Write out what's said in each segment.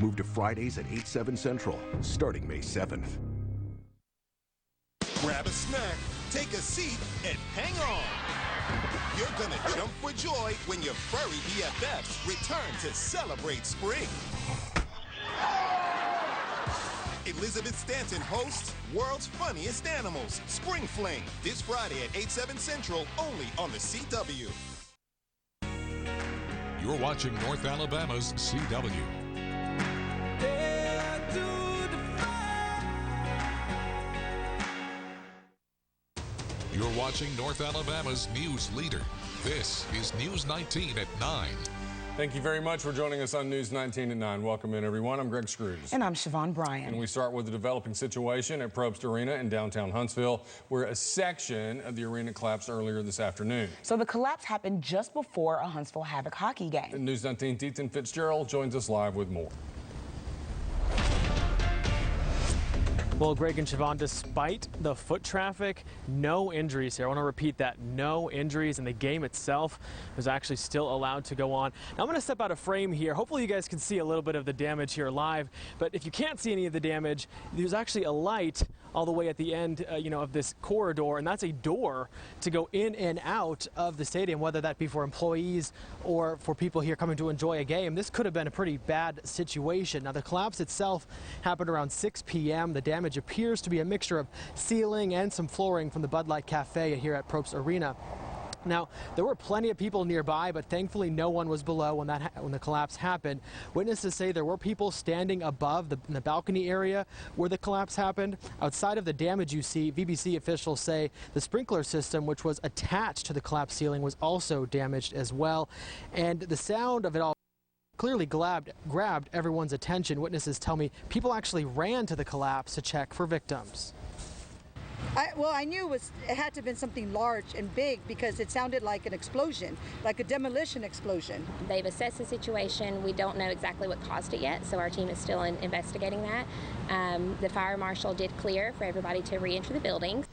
Move to Fridays at 8/7 Central, starting May 7th. Grab a snack, take a seat, and hang on. You're gonna jump for joy when your furry BFFs return to celebrate spring. Elizabeth Stanton hosts World's Funniest Animals, Spring Fling, this Friday at 8/7 Central, only on the CW. You're watching North Alabama's CW. You're watching North Alabama's news leader. This is News 19 at 9. Thank you very much for joining us on News 19 at 9. Welcome in, everyone. I'm Greg Scrooge. And I'm Siobhan Bryan. And we start with the developing situation at Probst Arena in downtown Huntsville, where a section of the arena collapsed earlier this afternoon. So the collapse happened just before a Huntsville Havoc hockey game. And News 19's Ethan Fitzgerald joins us live with more. Well, Greg and Siobhan, despite the foot traffic, no injuries here. I want to repeat that, no injuries, and the game itself was actually still allowed to go on. Now, I'm going to step out of frame here. Hopefully you guys can see a little bit of the damage here live, but if you can't see any of the damage, there's actually a light all the way at the end, of this corridor, and that's a door to go in and out of the stadium, whether that be for employees or for people here coming to enjoy a game. This could have been a pretty bad situation. Now, the collapse itself happened around 6 p.m. The damage appears to be a mixture of ceiling and some flooring from the Bud Light Cafe here at Probst Arena. Now, there were plenty of people nearby, but thankfully no one was below when the collapse happened. Witnesses say there were people standing above in the balcony area where the collapse happened. Outside of the damage you see, VBC officials say the sprinkler system, which was attached to the collapsed ceiling, was also damaged as well. And the sound of it all clearly grabbed everyone's attention. Witnesses tell me people actually ran to the collapse to check for victims. I knew it had to have been something large and big because it sounded like an explosion, like a demolition explosion. They've assessed the situation. We don't know exactly what caused it yet, so our team is still investigating that. The fire marshal did clear for everybody to re-enter the building.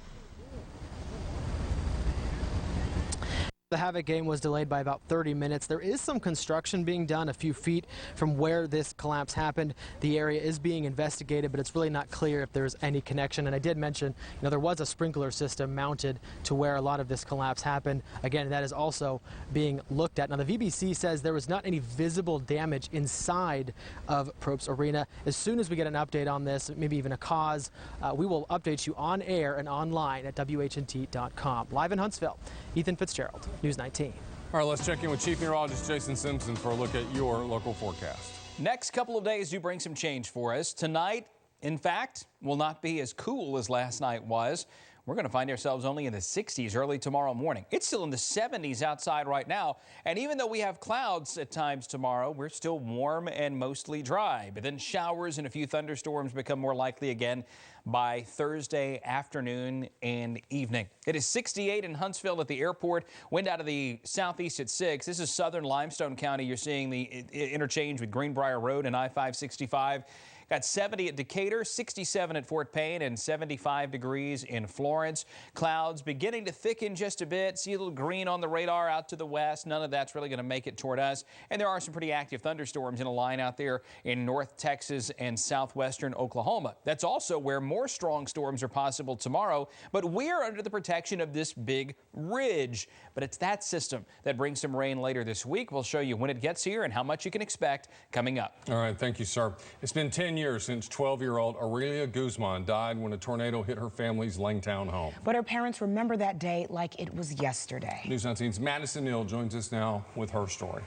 The Havoc game was delayed by about 30 minutes. There is some construction being done a few feet from where this collapse happened. The area is being investigated, but it's really not clear if there's any connection. And I did mention, there was a sprinkler system mounted to where a lot of this collapse happened. Again, that is also being looked at. Now, the VBC says there was not any visible damage inside of Probst Arena. As soon as we get an update on this, maybe even a cause, we will update you on air and online at WHNT.com. Live in Huntsville, Ethan Fitzgerald, News 19. All right, let's check in with Chief Meteorologist Jason Simpson for a look at your local forecast. Next couple of days do bring some change for us. Tonight, in fact, will not be as cool as last night was. We're going to find ourselves only in the 60s early tomorrow morning. It's still in the 70s outside right now. And even though we have clouds at times tomorrow, we're still warm and mostly dry. But then showers and a few thunderstorms become more likely again by Thursday afternoon and evening. It is 68 in Huntsville at the airport. Wind out of the southeast at 6. This is southern Limestone County. You're seeing the interchange with Greenbrier Road and I-565. Got 70 at Decatur, 67 at Fort Payne, and 75 degrees in Florence. Clouds beginning to thicken just a bit. See a little green on the radar out to the west. None of that's really going to make it toward us. And there are some pretty active thunderstorms in a line out there in North Texas and southwestern Oklahoma. That's also where more strong storms are possible tomorrow. But we're under the protection of this big ridge. But it's that system that brings some rain later this week. We'll show you when it gets here and how much you can expect coming up. All right, thank you, sir. It's been 10 years since 12-year-old Aurelia Guzman died when a tornado hit her family's Langtown home. But her parents remember that day like it was yesterday. News 19's Madison Neal joins us now with her story.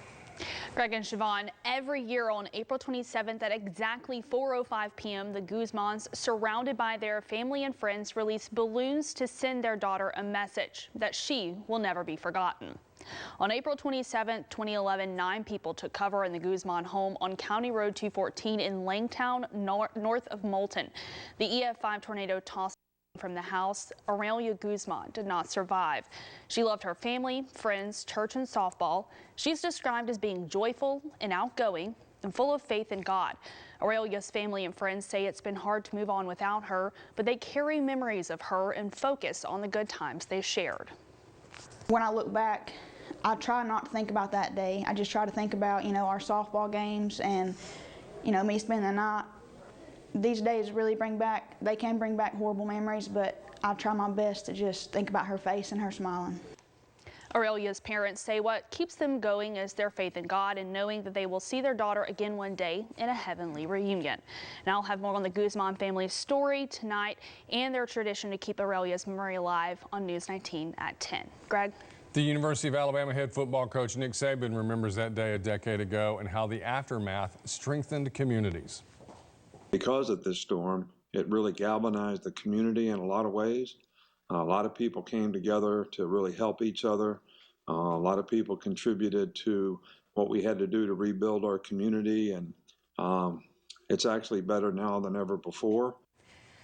Greg and Siobhan, every year on April 27th at exactly 4:05 p.m., the Guzmans, surrounded by their family and friends, release balloons to send their daughter a message that she will never be forgotten. On April 27, 2011, 9 people took cover in the Guzman home on County Road 214 in Langtown, north of Moulton. The EF5 tornado tossed from the house. Aurelia Guzman did not survive. She loved her family, friends, church, and softball. She's described as being joyful and outgoing and full of faith in God. Aurelia's family and friends say it's been hard to move on without her, but they carry memories of her and focus on the good times they shared. When I look back, I try not to think about that day. I just try to think about, our softball games and me spending the night. These days really they can bring back horrible memories, but I try my best to just think about her face and her smiling. Aurelia's parents say what keeps them going is their faith in God and knowing that they will see their daughter again one day in a heavenly reunion. And I'll have more on the Guzman family's story tonight and their tradition to keep Aurelia's memory alive on News 19 at 10. Greg? The University of Alabama head football coach Nick Saban remembers that day a decade ago and how the aftermath strengthened communities. Because of this storm, it really galvanized the community in a lot of ways. A lot of people came together to really help each other. A lot of people contributed to what we had to do to rebuild our community, and it's actually better now than ever before.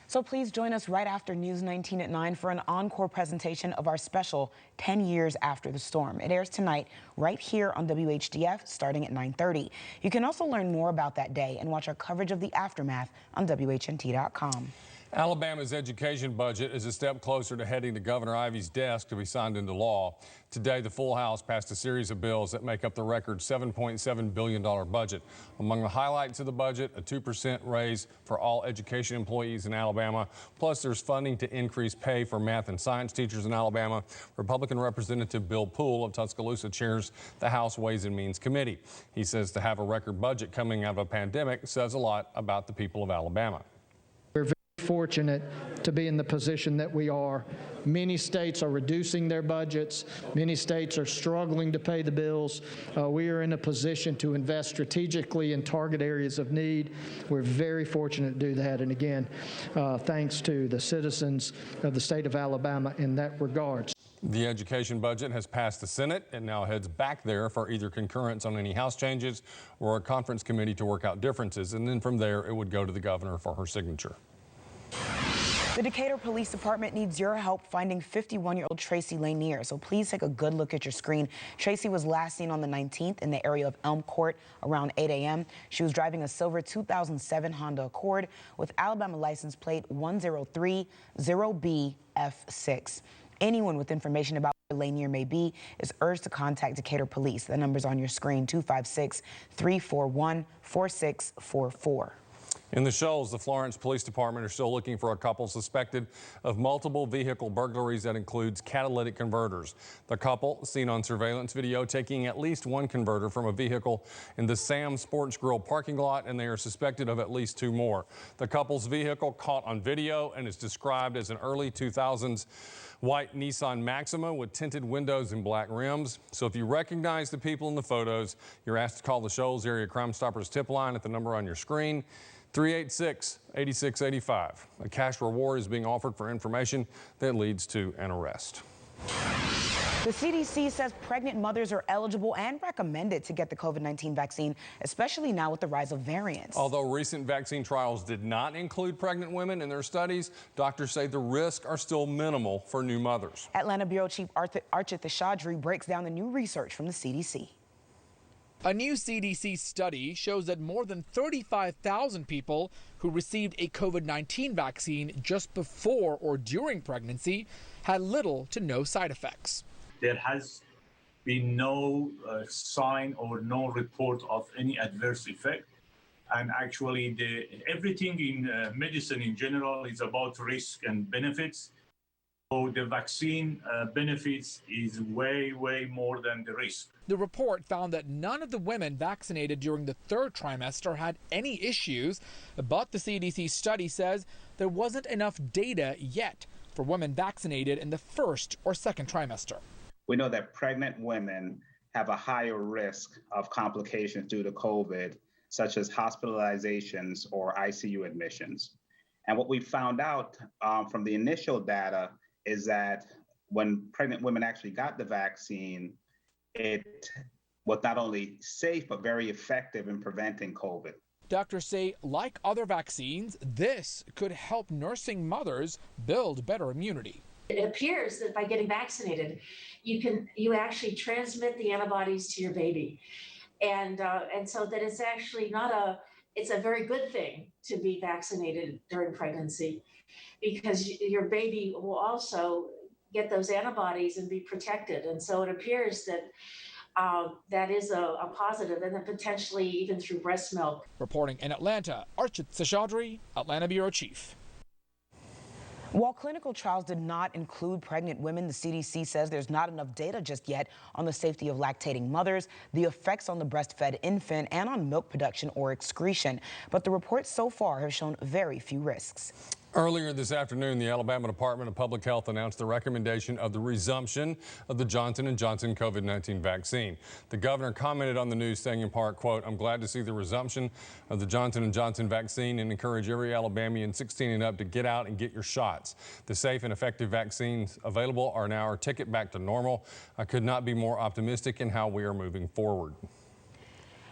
So please join us right after News 19 at 9 for an encore presentation of our special 10 Years After the Storm. It airs tonight right here on WHDF starting at 9:30. You can also learn more about that day and watch our coverage of the aftermath on WHNT.com. Alabama's education budget is a step closer to heading to Governor Ivey's desk to be signed into law. Today, the full House passed a series of bills that make up the record $7.7 billion budget. Among the highlights of the budget, a 2% raise for all education employees in Alabama. Plus, there's funding to increase pay for math and science teachers in Alabama. Republican Representative Bill Poole of Tuscaloosa chairs the House Ways and Means Committee. He says to have a record budget coming out of a pandemic says a lot about the people of Alabama. Fortunate to be in the position that we are. Many states are reducing their budgets. Many states are struggling to pay the bills. We are in a position to invest strategically in target areas of need. We're very fortunate to do that. And again, thanks to the citizens of the state of Alabama in that regard. The education budget has passed the Senate and now heads back there for either concurrence on any House changes or a conference committee to work out differences. And then from there, it would go to the governor for her signature. The Decatur Police Department needs your help finding 51-year-old Tracy Lanier, so please take a good look at your screen. Tracy was last seen on the 19th in the area of Elm Court around 8 a.m. She was driving a silver 2007 Honda Accord with Alabama license plate 1030BF6. Anyone with information about where Lanier may be is urged to contact Decatur Police. The number's on your screen, 256-341-4644. In the Shoals, the Florence Police Department are still looking for a couple suspected of multiple vehicle burglaries that includes catalytic converters. The couple, seen on surveillance video, taking at least one converter from a vehicle in the Sam Sports Grill parking lot, and they are suspected of at least two more. The couple's vehicle caught on video and is described as an early 2000s white Nissan Maxima with tinted windows and black rims. So if you recognize the people in the photos, you're asked to call the Shoals Area Crime Stoppers tip line at the number on your screen. 386-8685. A cash reward is being offered for information that leads to an arrest. The CDC says pregnant mothers are eligible and recommended to get the COVID-19 vaccine, especially now with the rise of variants. Although recent vaccine trials did not include pregnant women in their studies, doctors say the risks are still minimal for new mothers. Atlanta Bureau Chief Archit Chaudhry breaks down the new research from the CDC. A new CDC study shows that more than 35,000 people who received a COVID-19 vaccine just before or during pregnancy had little to no side effects. There has been no sign or no report of any adverse effect. And actually, everything in medicine in general is about risk and benefits. So the vaccine benefits is way, way more than the risk. The report found that none of the women vaccinated during the third trimester had any issues, but the CDC study says there wasn't enough data yet for women vaccinated in the first or second trimester. We know that pregnant women have a higher risk of complications due to COVID, such as hospitalizations or ICU admissions. And what we found out from the initial data is that when pregnant women actually got the vaccine, it was not only safe, but very effective in preventing COVID. Doctors say, like other vaccines, this could help nursing mothers build better immunity. It appears that by getting vaccinated, you actually transmit the antibodies to your baby. And so that it's actually it's a very good thing to be vaccinated during pregnancy, because your baby will also get those antibodies and be protected. And so it appears that that is a positive, and then potentially even through breast milk. Reporting in Atlanta, Archit Seshadri, Atlanta Bureau Chief. While clinical trials did not include pregnant women, the CDC says there's not enough data just yet on the safety of lactating mothers, the effects on the breastfed infant, and on milk production or excretion. But the reports so far have shown very few risks. Earlier this afternoon, the Alabama Department of Public Health announced the recommendation of the resumption of the Johnson & Johnson COVID-19 vaccine. The governor commented on the news saying in part, quote, "I'm glad to see the resumption of the Johnson & Johnson vaccine and encourage every Alabamian 16 and up to get out and get your shots. The safe and effective vaccines available are now our ticket back to normal. I could not be more optimistic in how we are moving forward."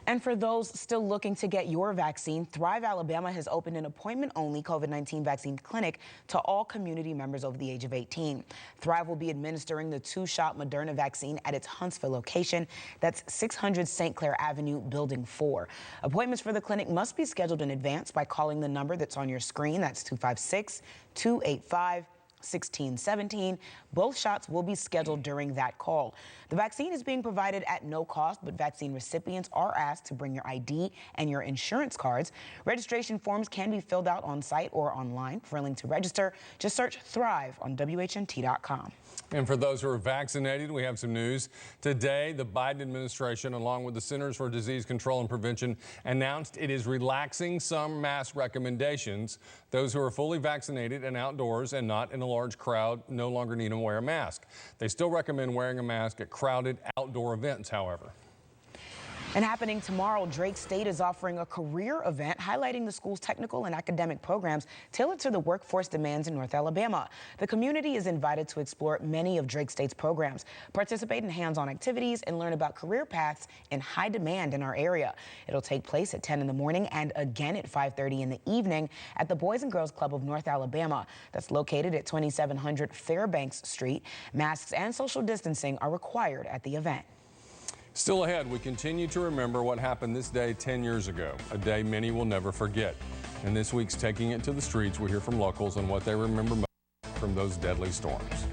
And for those still looking to get your vaccine, Thrive Alabama has opened an appointment-only COVID-19 vaccine clinic to all community members over the age of 18. Thrive will be administering the 2-shot Moderna vaccine at its Huntsville location. That's 600 St. Clair Avenue, Building 4. Appointments for the clinic must be scheduled in advance by calling the number that's on your screen. That's 256-285-1617. Both shots will be scheduled during that call. The vaccine is being provided at no cost, but vaccine recipients are asked to bring your ID and your insurance cards. Registration forms can be filled out on site or online. For a link to register, just search Thrive on WHNT.com. And for those who are vaccinated, we have some news. Today, the Biden administration, along with the Centers for Disease Control and Prevention, announced it is relaxing some mask recommendations. Those who are fully vaccinated and outdoors and not in a large crowd no longer need to wear a mask. They still recommend wearing a mask at crowded outdoor events, however. And happening tomorrow, Drake State is offering a career event highlighting the school's technical and academic programs tailored to the workforce demands in North Alabama. The community is invited to explore many of Drake State's programs, participate in hands-on activities, and learn about career paths in high demand in our area. It'll take place at 10 in the morning and again at 5:30 in the evening at the Boys and Girls Club of North Alabama. That's located at 2700 Fairbanks Street. Masks and social distancing are required at the event. Still ahead, we continue to remember what happened this day 10 years ago, a day many will never forget. In this week's Taking It to the Streets, we hear from locals on what they remember most from those deadly storms.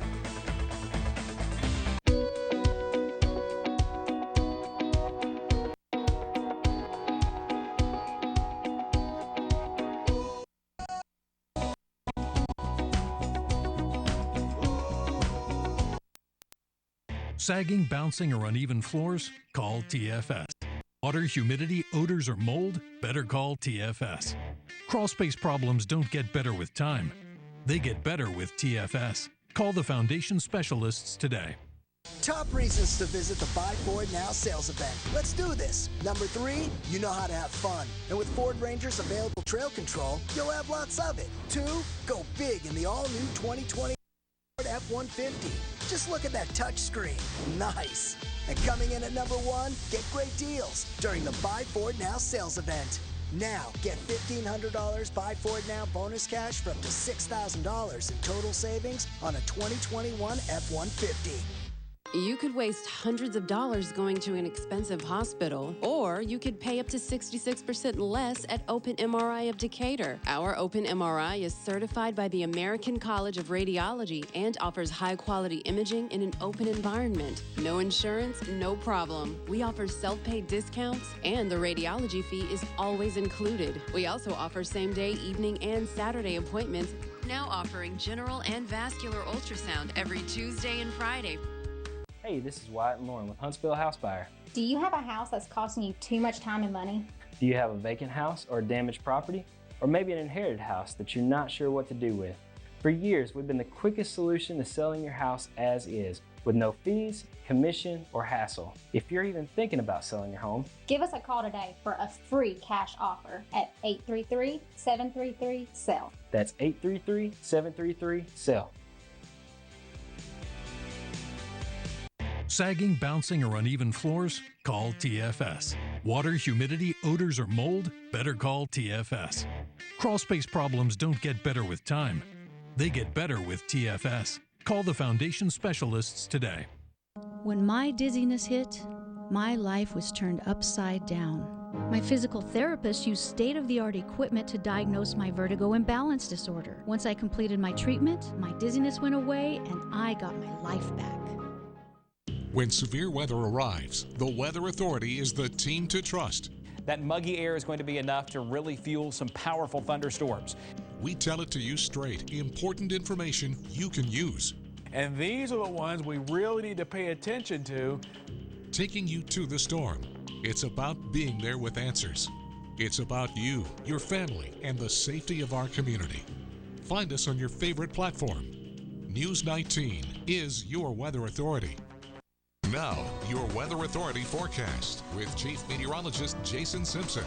Sagging, bouncing, or uneven floors? Call TFS. Water, humidity, odors, or mold? Better call TFS. Crawl space problems don't get better with time. They get better with TFS. Call the foundation specialists today. Top reasons to visit the Buy Ford Now sales event. Let's do this. Number 3, you know how to have fun. And with Ford Ranger's available trail control, you'll have lots of it. 2, go big in the all-new 2020 F-150. Just look at that touch screen. Nice. And coming in at number 1, get great deals during the Buy Ford Now sales event. Now, get $1,500 Buy Ford Now bonus cash for up to $6,000 in total savings on a 2021 F-150. You could waste hundreds of dollars going to an expensive hospital, or you could pay up to 66% less at Open MRI of Decatur. Our Open MRI is certified by the American College of Radiology and offers high-quality imaging in an open environment. No insurance, no problem. We offer self-pay discounts, and the radiology fee is always included. We also offer same-day, evening, and Saturday appointments, now offering general and vascular ultrasound every Tuesday and Friday. Hey, this is Wyatt and Lauren with Huntsville House Buyer. Do you have a house that's costing you too much time and money? Do you have a vacant house or a damaged property? Or maybe an inherited house that you're not sure what to do with? For years, we've been the quickest solution to selling your house as is, with no fees, commission, or hassle. If you're even thinking about selling your home, give us a call today for a free cash offer at 833-733-SELL. That's 833-733-SELL. Sagging, bouncing, or uneven floors? Call TFS. Water, humidity, odors, or mold? Better call TFS. Crawl space problems don't get better with time. They get better with TFS. Call the foundation specialists today. When my dizziness hit, my life was turned upside down. My physical therapist used state-of-the-art equipment to diagnose my vertigo and balance disorder. Once I completed my treatment, my dizziness went away and I got my life back. When severe weather arrives, the Weather Authority is the team to trust. That muggy air is going to be enough to really fuel some powerful thunderstorms. We tell it to you straight, important information you can use. And these are the ones we really need to pay attention to. Taking you to the storm. It's about being there with answers. It's about you, your family, and the safety of our community. Find us on your favorite platform. News 19 is your Weather Authority. Now, your Weather Authority forecast with Chief Meteorologist Jason Simpson.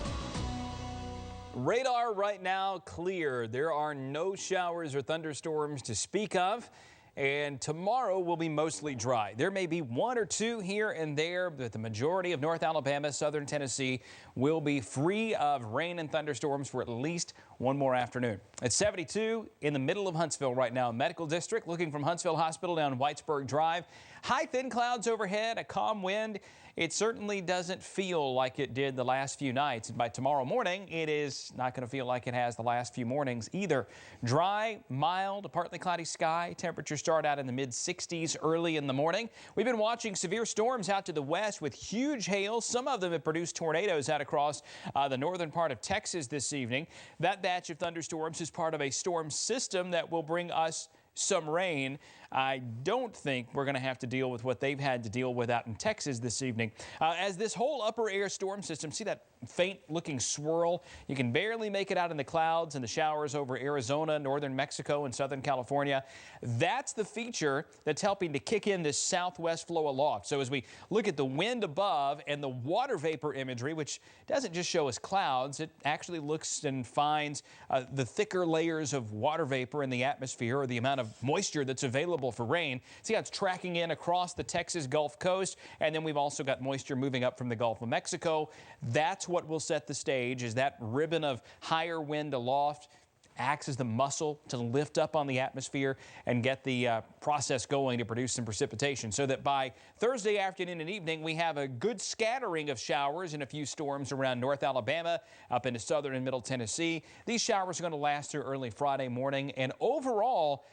Radar right now clear. There are no showers or thunderstorms to speak of. And tomorrow will be mostly dry. There may be one or two here and there, but the majority of North Alabama, southern Tennessee will be free of rain and thunderstorms for at least one more afternoon. It's 72 in the middle of Huntsville right now. Medical District looking from Huntsville Hospital down Whitesburg Drive. High thin clouds overhead, a calm wind. It certainly doesn't feel like it did the last few nights. By tomorrow morning, it is not going to feel like it has the last few mornings either. Dry, mild, partly cloudy sky. Temperatures start out in the mid-60s early in the morning. We've been watching severe storms out to the west with huge hail. Some of them have produced tornadoes out across the northern part of Texas this evening. That batch of thunderstorms is part of a storm system that will bring us some rain. I don't think we're going to have to deal with what they've had to deal with out in Texas this evening. As this whole upper air storm system, see that faint looking swirl? You can barely make it out in the clouds and the showers over Arizona, northern Mexico, and southern California. That's the feature that's helping to kick in this southwest flow aloft. So as we look at the wind above and the water vapor imagery, which doesn't just show us clouds, it actually looks and finds the thicker layers of water vapor in the atmosphere, or the amount of moisture that's available for rain. See how it's tracking in across the Texas Gulf Coast, and then we've also got moisture moving up from the Gulf of Mexico. That's what will set the stage, is that ribbon of higher wind aloft acts as the muscle to lift up on the atmosphere and get the process going to produce some precipitation, so that by Thursday afternoon and evening we have a good scattering of showers and a few storms around North Alabama, up into southern and middle Tennessee. These showers are going to last through early Friday morning, and overall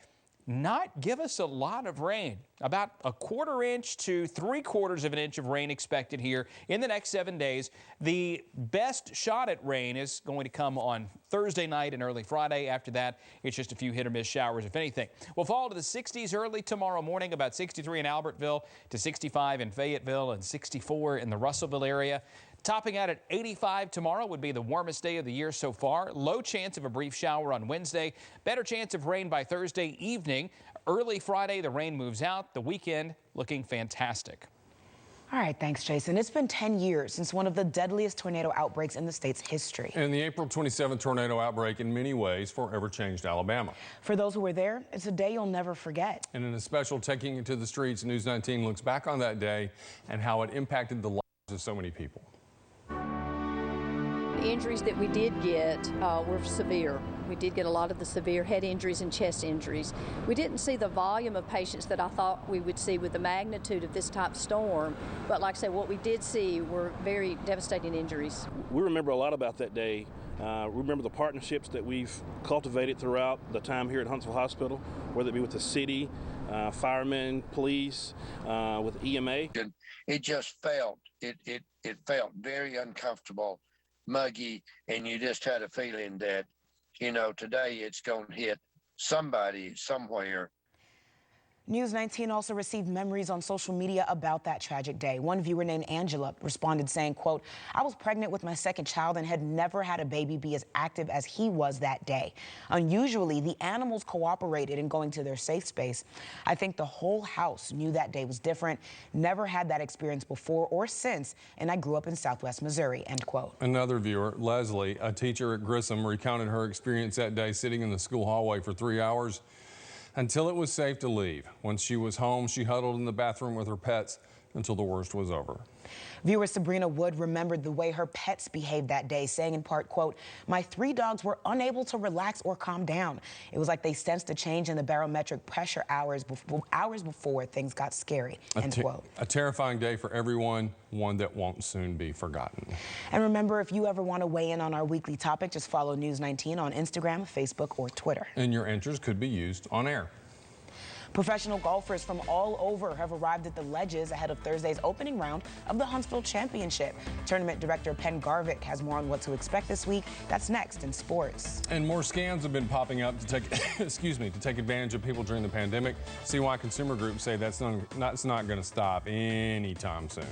not give us a lot of rain. About a 1/4 inch to 3/4 of an inch of rain expected here in the next 7 days. The best shot at rain is going to come on Thursday night and early Friday. After that, it's just a few hit or miss showers, if anything. We'll fall to the 60s early tomorrow morning, about 63 in Albertville to 65 in Fayetteville and 64 in the Russellville area. Topping out at 85 tomorrow would be the warmest day of the year so far. Low chance of a brief shower on Wednesday. Better chance of rain by Thursday evening. Early Friday, the rain moves out. The weekend looking fantastic. All right, thanks, Jason. It's been 10 years since one of the deadliest tornado outbreaks in the state's history. And the April 27th tornado outbreak in many ways forever changed Alabama. For those who were there, it's a day you'll never forget. And in a special Taking It to the Streets, News 19 looks back on that day and how it impacted the lives of so many people. The injuries that we did get were severe. We did get a lot of the severe head injuries and chest injuries. We didn't see the volume of patients that I thought we would see with the magnitude of this type of storm, but like I said, what we did see were very devastating injuries. We remember a lot about that day. We remember the partnerships that we've cultivated throughout the time here at Huntsville Hospital, whether it be with the city, firemen, police, with EMA. It just felt, it felt very uncomfortable, muggy, and you just had a feeling that, you know, today it's going to hit somebody somewhere. News 19 also received memories on social media about that tragic day. One viewer named Angela responded saying, quote, "I was pregnant with my second child and had never had a baby be as active as he was that day. Unusually, the animals cooperated in going to their safe space. I think the whole house knew that day was different. Never had that experience before or since, and I grew up in Southwest Missouri," end quote. Another viewer, Leslie, a teacher at Grissom, recounted her experience that day sitting in the school hallway for 3 hours until it was safe to leave. Once she was home, she huddled in the bathroom with her pets until the worst was over. Viewer Sabrina Wood remembered the way her pets behaved that day, saying in part, quote, "My 3 dogs were unable to relax or calm down. It was like they sensed a change in the barometric pressure hours before things got scary," end quote. A terrifying day for everyone, one that won't soon be forgotten. And remember, if you ever want to weigh in on our weekly topic, just follow News 19 on Instagram, Facebook, or Twitter. And your answers could be used on air. Professional golfers from all over have arrived at the Ledges ahead of Thursday's opening round of the Huntsville Championship. Tournament director Penn Garvick has more on what to expect this week. That's next in sports. And more scams have been popping up to take, to take advantage of people during the pandemic. See why consumer groups say that's not going to stop anytime soon.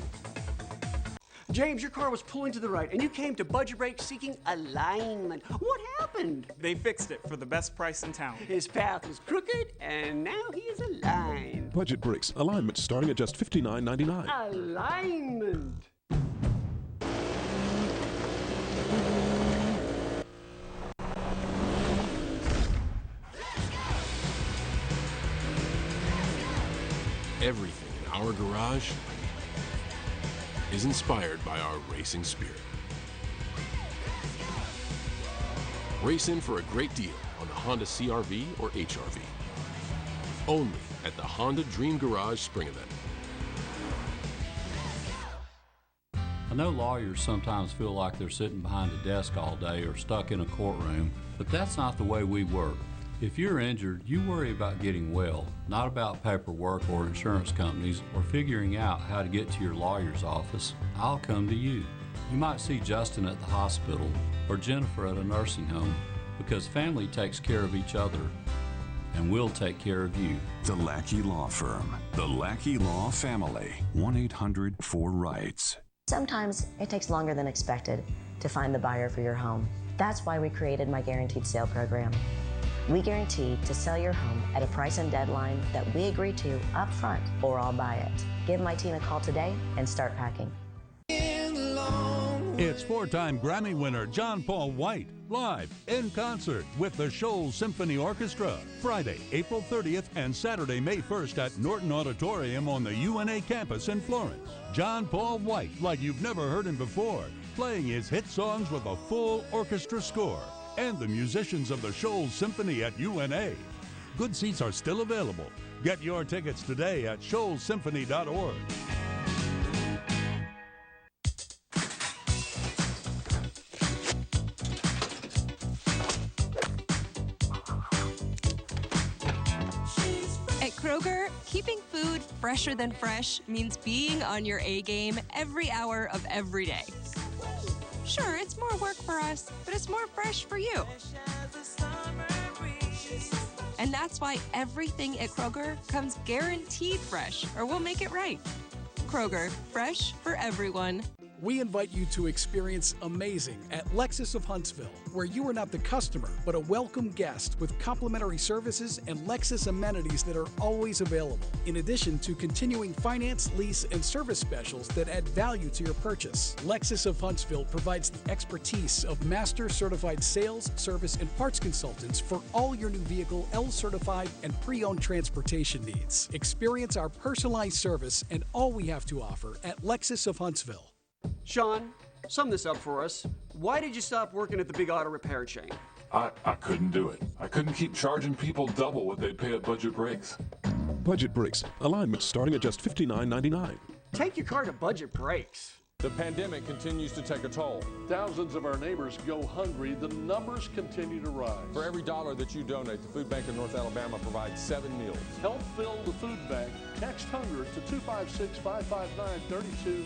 James, your car was pulling to the right, and you came to Budget Brakes seeking alignment. What happened? They fixed it for the best price in town. His path was crooked, and now he is aligned. Budget Brakes. Alignment starting at just $59.99. Alignment. Everything in our garage is inspired by our racing spirit. Race in for a great deal on the Honda CR-V or HR-V. Only at the Honda Dream Garage Spring Event. I know lawyers sometimes feel like they're sitting behind a desk all day or stuck in a courtroom, but that's not the way we work. If you're injured, you worry about getting well, not about paperwork or insurance companies or figuring out how to get to your lawyer's office. I'll come to you. You might see Justin at the hospital or Jennifer at a nursing home because family takes care of each other, and we'll take care of you. The Lackey Law Firm. The Lackey Law Family. 1-800-4RIGHTS. Sometimes it takes longer than expected to find the buyer for your home. That's why we created my Guaranteed Sale program. We guarantee to sell your home at a price and deadline that we agree to up front, or I'll buy it. Give my team a call today and start packing. It's four-time Grammy winner John Paul White, live in concert with the Shoals Symphony Orchestra, Friday, April 30th and Saturday, May 1st at Norton Auditorium on the UNA campus in Florence. John Paul White, like you've never heard him before, playing his hit songs with a full orchestra score, and the musicians of the Shoals Symphony at UNA. Good seats are still available. Get your tickets today at shoalsymphony.org. At Kroger, keeping food fresher than fresh means being on your A game every hour of every day. Sure, it's more work for us, but it's more fresh for you. And that's why everything at Kroger comes guaranteed fresh, or we'll make it right. Kroger, fresh for everyone. We invite you to experience amazing at Lexus of Huntsville, where you are not the customer, but a welcome guest with complimentary services and Lexus amenities that are always available, in addition to continuing finance, lease, and service specials that add value to your purchase. Lexus of Huntsville provides the expertise of master certified sales, service, and parts consultants for all your new vehicle L-certified and pre-owned transportation needs. Experience our personalized service and all we have to offer at Lexus of Huntsville. Sean, sum this up for us. Why did you stop working at the big auto repair chain? I couldn't do it. I couldn't keep charging people double what they pay at Budget Brakes. Budget Brakes. Alignment starting at just $59.99. Take your car to Budget Brakes. The pandemic continues to take a toll. Thousands of our neighbors go hungry. The numbers continue to rise. For every $1 that you donate, the Food Bank of North Alabama provides 7 meals. Help fill the food bank. Text HUNGER to 256-559-3299.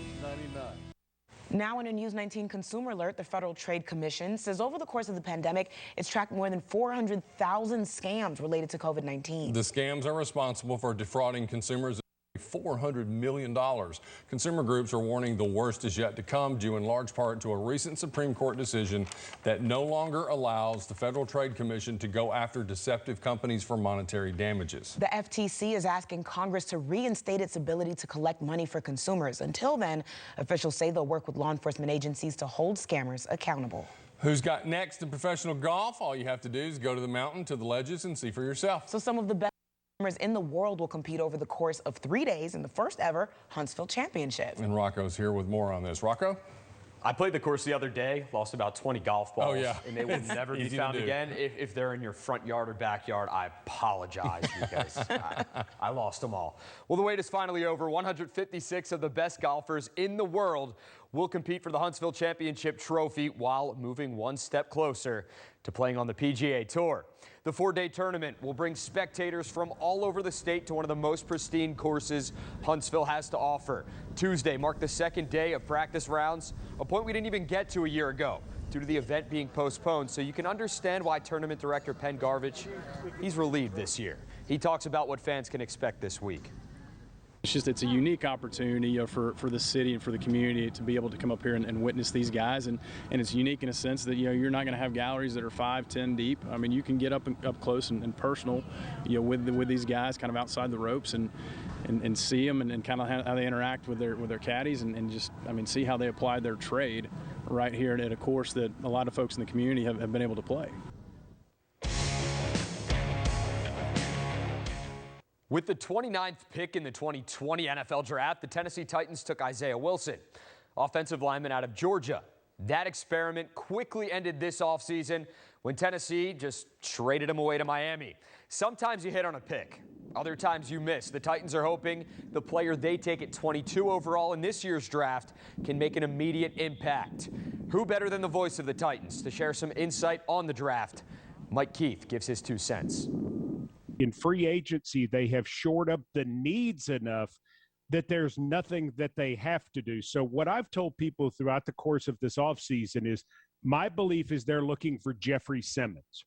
Now in a News 19 consumer alert, the Federal Trade Commission says over the course of the pandemic, it's tracked more than 400,000 scams related to COVID-19. The scams are responsible for defrauding consumers $400 million. Consumer groups are warning the worst is yet to come, due in large part to a recent Supreme Court decision that no longer allows the Federal Trade Commission to go after deceptive companies for monetary damages. The FTC is asking Congress to reinstate its ability to collect money for consumers. Until then, officials say they'll work with law enforcement agencies to hold scammers accountable. Who's got next in professional golf? All you have to do is go to the mountain, to the ledges, and see for yourself. So some of the best in the world will compete over the course of 3 days in the first ever Huntsville Championship. And Rocco's here with more on this. Rocco? I played the course the other day, lost about 20 golf balls. Oh, yeah. And they will never be found again. If they're in your front yard or backyard, I apologize because I lost them all. Well, the wait is finally over. 156 of the best golfers in the world will compete for the Huntsville Championship trophy while moving one step closer to playing on the PGA Tour. The 4-day tournament will bring spectators from all over the state to one of the most pristine courses Huntsville has to offer. Tuesday marked the second day of practice rounds, a point we didn't even get to a year ago due to the event being postponed. So you can understand why tournament director Penn Garvich, he's relieved this year. He talks about what fans can expect this week. It's a unique opportunity for the city and for the community to be able to come up here and witness these guys, and it's unique in a sense that you're not going to have galleries that are 5-10 deep. I mean, you can get up close and personal, with these guys kind of outside the ropes and see them and kind of how they interact with their caddies and just see how they apply their trade right here at a course that a lot of folks in the community have been able to play. With the 29th pick in the 2020 NFL Draft, the Tennessee Titans took Isaiah Wilson, offensive lineman out of Georgia. That experiment quickly ended this offseason when Tennessee just traded him away to Miami. Sometimes you hit on a pick, other times you miss. The Titans are hoping the player they take at 22 overall in this year's draft can make an immediate impact. Who better than the voice of the Titans to share some insight on the draft? Mike Keith gives his 2 cents. In free agency, they have shored up the needs enough that there's nothing that they have to do. So what I've told people throughout the course of this offseason is my belief is they're looking for Jeffrey Simmons.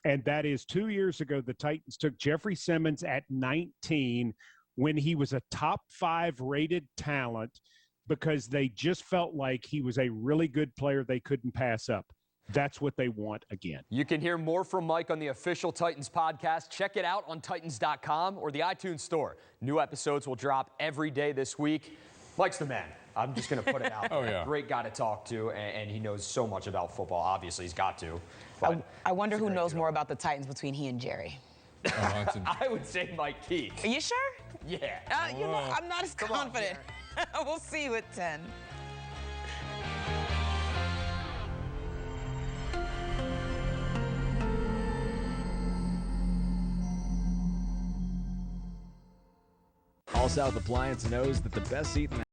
And that is 2 years ago, the Titans took Jeffrey Simmons at 19 when he was a top 5 rated talent because they just felt like he was a really good player they couldn't pass up. That's what they want again. You can hear more from Mike on the official Titans podcast. Check it out on Titans.com or the iTunes store. New episodes will drop every day this week. Mike's the man. I'm just going to put it out there. Oh, yeah. Great guy to talk to, and he knows so much about football. Obviously, he's got to. I wonder who knows more about the Titans between he and Jerry. I would say Mike Keith. Are you sure? Yeah. I'm not as confident. We'll see you at 10. All South Appliance knows that the best seat in the